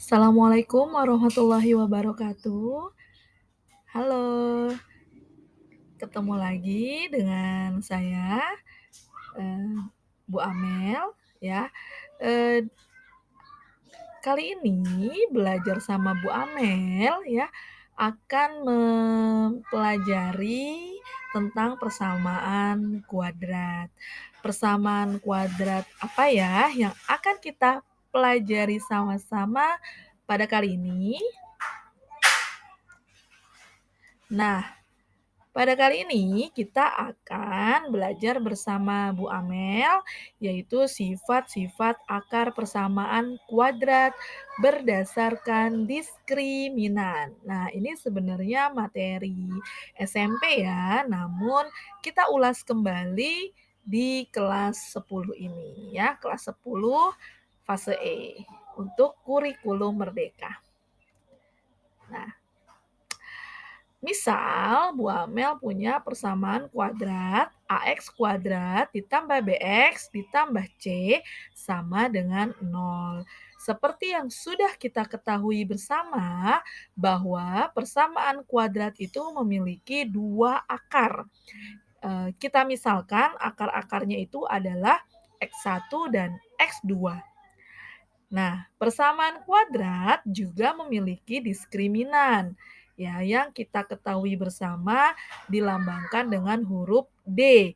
Assalamualaikum warahmatullahi wabarakatuh. Halo, ketemu lagi dengan saya, eee, Bu Amel ya. Eee, Kali ini belajar sama Bu Amel ya, akan mempelajari tentang persamaan kuadrat. Persamaan kuadrat apa ya yang akan kita pelajari sama-sama pada kali ini? Nah, pada kali ini kita akan belajar bersama Bu Amel, yaitu sifat-sifat akar persamaan kuadrat berdasarkan diskriminan. Nah, ini sebenarnya materi SMP ya, namun kita ulas kembali di kelas 10 ini ya, kelas 10 fase E untuk kurikulum merdeka. Nah, misal Bu Amel punya persamaan kuadrat AX kuadrat ditambah BX ditambah C sama dengan 0. Seperti yang sudah kita ketahui bersama bahwa persamaan kuadrat itu memiliki dua akar. Kita misalkan akar-akarnya itu adalah X1 dan X2. Nah, persamaan kuadrat juga memiliki diskriminan, ya, yang kita ketahui bersama dilambangkan dengan huruf D.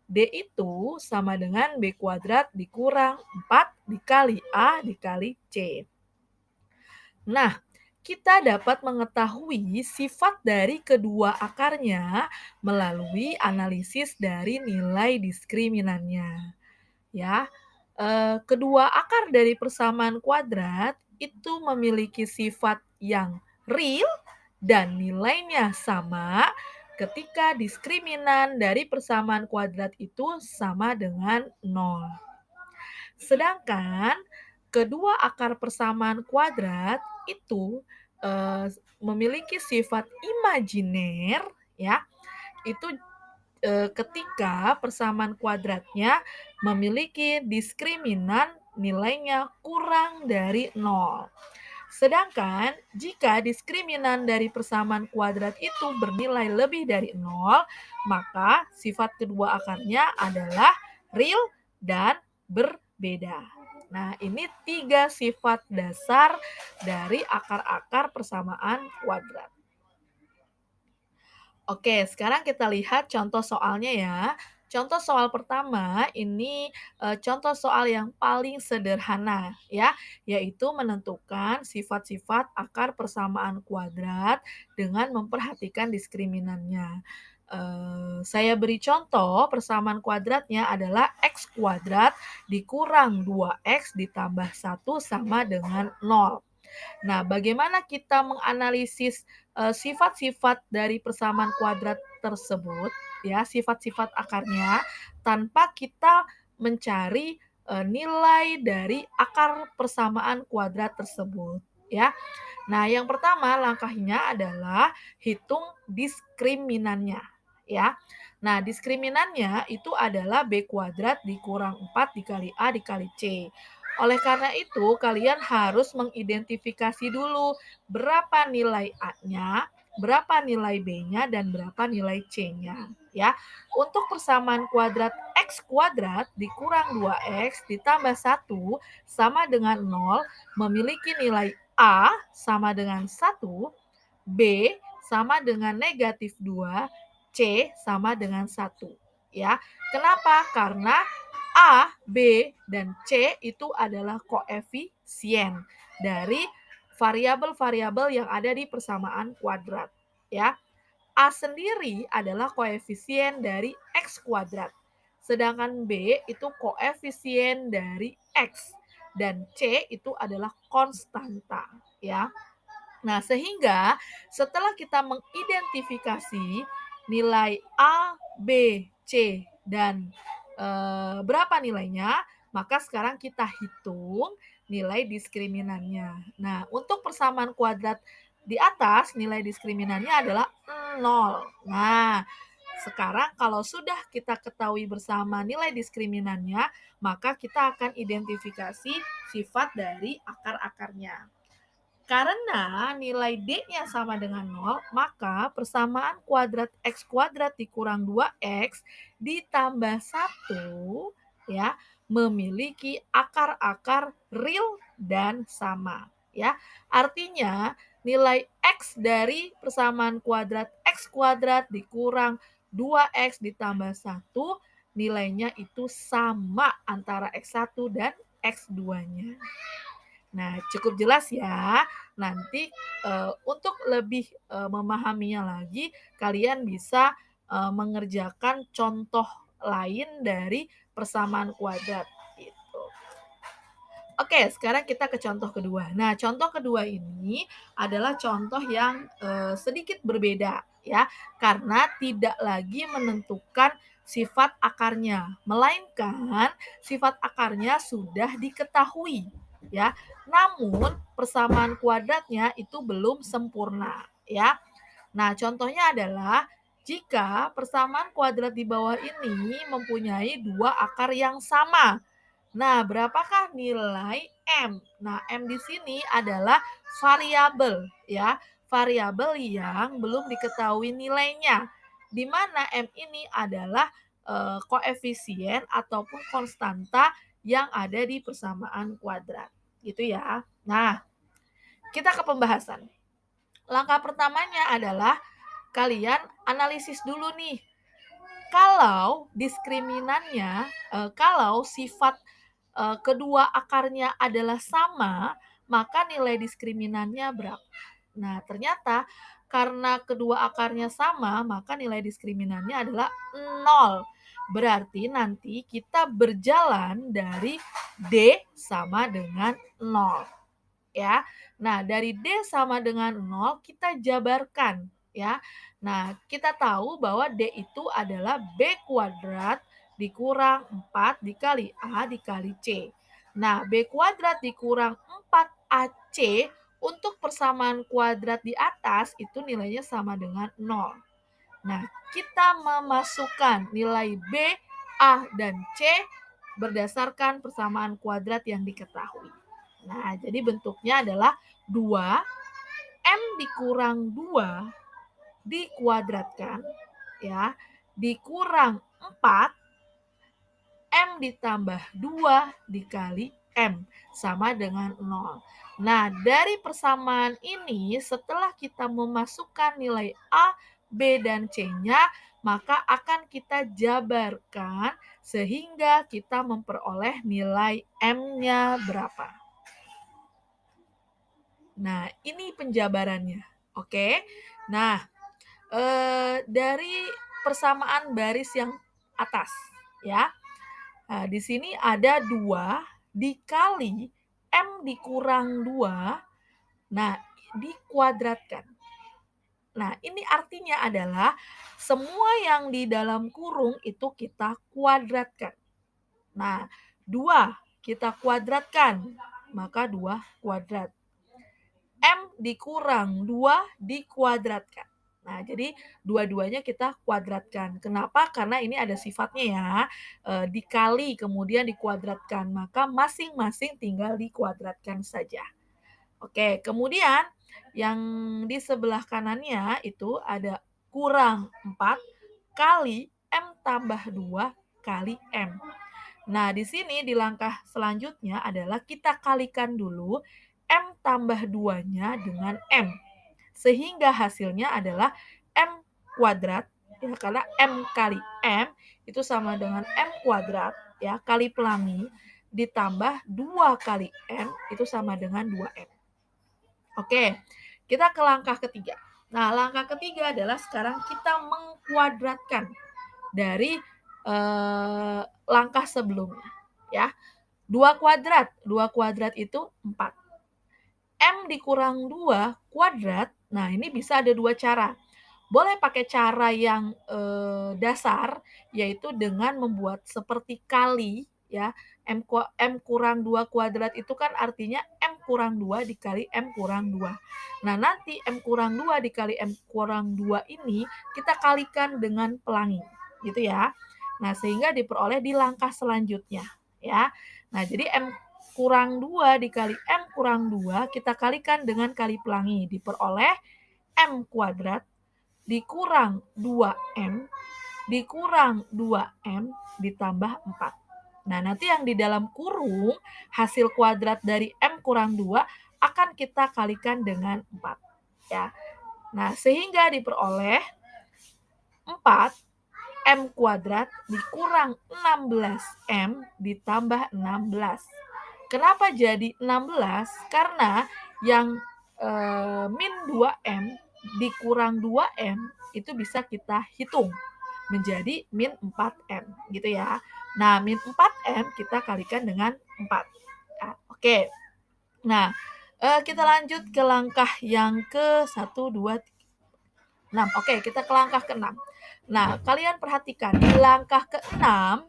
D itu sama dengan B kuadrat dikurang 4 dikali A dikali C. Nah, kita dapat mengetahui sifat dari kedua akarnya melalui analisis dari nilai diskriminannya. Ya, kedua akar dari persamaan kuadrat itu memiliki sifat yang real dan nilainya sama ketika diskriminan dari persamaan kuadrat itu sama dengan 0. Sedangkan kedua akar persamaan kuadrat itu memiliki sifat imajiner ya, itu ketika persamaan kuadratnya memiliki diskriminan nilainya kurang dari 0. Sedangkan jika diskriminan dari persamaan kuadrat itu bernilai lebih dari 0, maka sifat kedua akarnya adalah real dan berbeda. Nah, ini 3 sifat dasar dari akar-akar persamaan kuadrat. Oke, sekarang kita lihat contoh soalnya ya. Contoh soal pertama ini, contoh soal yang paling sederhana ya, yaitu menentukan sifat-sifat akar persamaan kuadrat dengan memperhatikan diskriminannya. Saya beri contoh persamaan kuadratnya adalah X kuadrat dikurang 2X ditambah 1 sama dengan 0. Nah, bagaimana kita menganalisis sifat-sifat dari persamaan kuadrat tersebut, ya, sifat-sifat akarnya, tanpa kita mencari nilai dari akar persamaan kuadrat tersebut, ya. Nah, yang pertama langkahnya adalah hitung diskriminannya, ya. Nah, diskriminannya itu adalah B kuadrat dikurang 4 dikali A dikali C. Oleh karena itu, kalian harus mengidentifikasi dulu berapa nilai A-nya, berapa nilai B-nya, dan berapa nilai C-nya. Ya, untuk persamaan kuadrat X kuadrat dikurang 2X ditambah 1 sama dengan 0 memiliki nilai A sama dengan 1, B sama dengan negatif 2, C sama dengan 1. Ya, kenapa? Karena A, B, dan C itu adalah koefisien dari variabel-variabel yang ada di persamaan kuadrat. Ya, A sendiri adalah koefisien dari X kuadrat. Sedangkan B itu koefisien dari X. Dan C itu adalah konstanta. Ya. Nah, sehingga setelah kita mengidentifikasi nilai A, B, C, dan berapa nilainya, maka sekarang kita hitung nilai diskriminannya. Nah, untuk persamaan kuadrat di atas, nilai diskriminannya adalah 0. Nah, sekarang kalau sudah kita ketahui bersama nilai diskriminannya, maka kita akan identifikasi sifat dari akar-akarnya. Karena nilai D-nya sama dengan 0, maka persamaan kuadrat X kuadrat dikurang 2X ditambah 1 ya, memiliki akar-akar real dan sama ya. Artinya nilai X dari persamaan kuadrat X kuadrat dikurang 2X ditambah 1 nilainya itu sama antara X1 dan X2-nya. Nah, cukup jelas ya. Nanti untuk lebih memahaminya lagi, kalian bisa mengerjakan contoh lain dari persamaan kuadrat gitu. Oke, sekarang kita ke contoh kedua. Nah, contoh kedua ini adalah contoh yang sedikit berbeda ya, karena tidak lagi menentukan sifat akarnya, melainkan sifat akarnya sudah diketahui ya. Namun persamaan kuadratnya itu belum sempurna ya. Nah, contohnya adalah jika persamaan kuadrat di bawah ini mempunyai dua akar yang sama. Nah, berapakah nilai M? Nah, M di sini adalah variabel ya, variabel yang belum diketahui nilainya. Di mana M ini adalah koefisien ataupun konstanta yang ada di persamaan kuadrat. Gitu ya. Nah, kita ke pembahasan. Langkah pertamanya adalah kalian analisis dulu nih. Kalau diskriminannya, kalau sifat kedua akarnya adalah sama, maka nilai diskriminannya berapa? Nah, ternyata karena kedua akarnya sama, maka nilai diskriminannya adalah 0. Berarti nanti kita berjalan dari D sama dengan 0. Ya. Nah, dari D sama dengan 0 kita jabarkan ya. Nah, kita tahu bahwa D itu adalah B kuadrat dikurang 4 dikali A dikali C. Nah, B kuadrat dikurang 4AC untuk persamaan kuadrat di atas itu nilainya sama dengan 0. Nah, kita memasukkan nilai B, A, dan C berdasarkan persamaan kuadrat yang diketahui. Nah, jadi bentuknya adalah 2 M dikurang 2 dikuadratkan ya, dikurang 4 M ditambah 2 dikali M sama dengan 0. Nah, dari persamaan ini setelah kita memasukkan nilai A, B, dan C-nya, maka akan kita jabarkan sehingga kita memperoleh nilai M-nya berapa. Nah, ini penjabarannya. Oke. Nah, dari persamaan baris yang atas ya. Nah, di sini ada 2 dikali M dikurang 2. Nah, dikuadratkan. Nah, ini artinya adalah semua yang di dalam kurung itu kita kuadratkan. Nah, 2 kita kuadratkan, maka 2 kuadrat. M dikurang 2 dikuadratkan. Nah, jadi dua-duanya kita kuadratkan. Kenapa? Karena ini ada sifatnya ya, dikali kemudian dikuadratkan, maka masing-masing tinggal dikuadratkan saja. Oke, kemudian yang di sebelah kanannya itu ada kurang 4 kali M tambah 2 kali M. Nah, di sini di langkah selanjutnya adalah kita kalikan dulu M tambah 2-nya dengan M. Sehingga hasilnya adalah M kuadrat, ya, karena M kali M itu sama dengan M kuadrat, ya, kali pelangi, ditambah 2 kali M itu sama dengan 2M. Oke, kita ke langkah ketiga. Nah, langkah ketiga adalah sekarang kita mengkuadratkan dari langkah sebelumnya ya. 2 kuadrat itu 4. M dikurang 2 kuadrat, nah ini bisa ada 2 cara. Boleh pakai cara yang dasar, yaitu dengan membuat seperti kali ya. M kurang 2 kuadrat itu kan artinya M kurang 2 dikali M kurang 2. Nah, nanti M kurang 2 dikali M kurang 2 ini kita kalikan dengan pelangi gitu ya. Nah, sehingga diperoleh di langkah selanjutnya ya. Nah, jadi M kurang 2 dikali M kurang 2 kita kalikan dengan kali pelangi, diperoleh M kuadrat dikurang 2M dikurang 2M ditambah 4. Nah, nanti yang di dalam kurung, hasil kuadrat dari M kurang 2 akan kita kalikan dengan 4. Ya. Nah, sehingga diperoleh 4 M kuadrat dikurang 16M ditambah 16. Kenapa jadi 16? Karena yang min 2M dikurang 2M itu bisa kita hitung menjadi min 4M gitu ya. Nah, min 4M kita kalikan dengan 4. Nah, oke. Nah, kita lanjut ke langkah yang ke 1, 2, 6. Oke, kita ke langkah ke-6. Nah, kalian perhatikan di langkah ke-6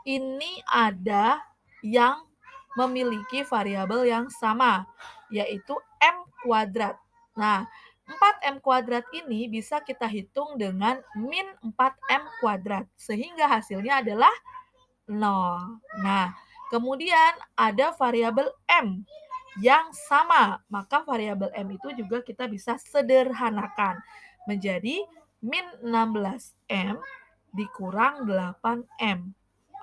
ini ada yang memiliki variabel yang sama, yaitu M kuadrat. Nah, 4M kuadrat ini bisa kita hitung dengan min 4M kuadrat, sehingga hasilnya adalah 0. Nah, kemudian ada variabel M yang sama, maka variabel M itu juga kita bisa sederhanakan menjadi min 16M dikurang 8M.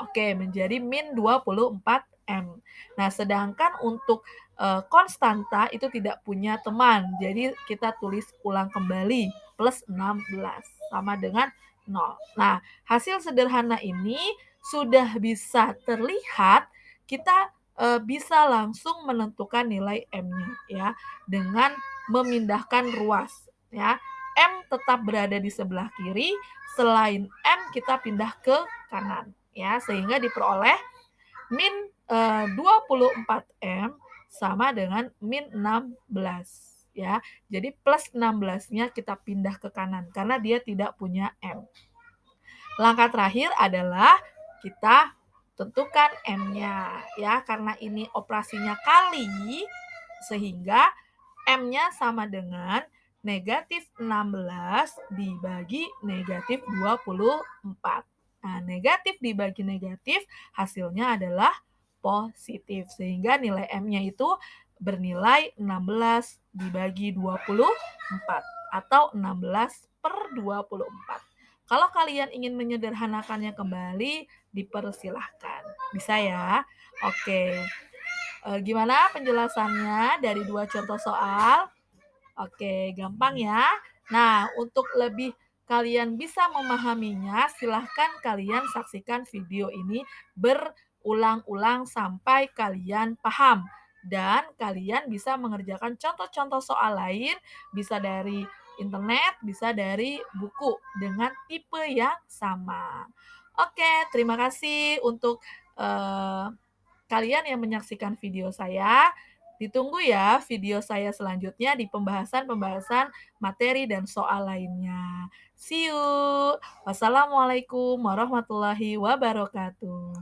Oke, menjadi min 24M. Nah, sedangkan untuk konstanta itu tidak punya teman. Jadi kita tulis ulang kembali plus 16 sama dengan 0. Nah, hasil sederhana ini sudah bisa terlihat kita bisa langsung menentukan nilai M-nya ya dengan memindahkan ruas ya. M tetap berada di sebelah kiri, selain M kita pindah ke kanan ya sehingga diperoleh min 24M sama dengan min 16 ya. Jadi plus 16-nya kita pindah ke kanan karena dia tidak punya M. Langkah terakhir adalah kita tentukan M-nya ya karena ini operasinya kali sehingga M-nya sama dengan negatif 16 dibagi negatif 24. Nah, negatif dibagi negatif hasilnya adalah positif. Sehingga nilai M-nya itu bernilai 16 dibagi 24 atau 16 per 24. Kalau kalian ingin menyederhanakannya kembali, dipersilahkan. Bisa ya? Oke. Gimana penjelasannya dari 2 contoh soal? Oke, gampang ya. Nah, untuk lebih kalian bisa memahaminya, silahkan kalian saksikan video ini berulang-ulang sampai kalian paham. Dan kalian bisa mengerjakan contoh-contoh soal lain, bisa dari internet, bisa dari buku dengan tipe yang sama. Oke, terima kasih untuk kalian yang menyaksikan video saya. Ditunggu ya video saya selanjutnya di pembahasan-pembahasan materi dan soal lainnya. See you. Wassalamualaikum warahmatullahi wabarakatuh.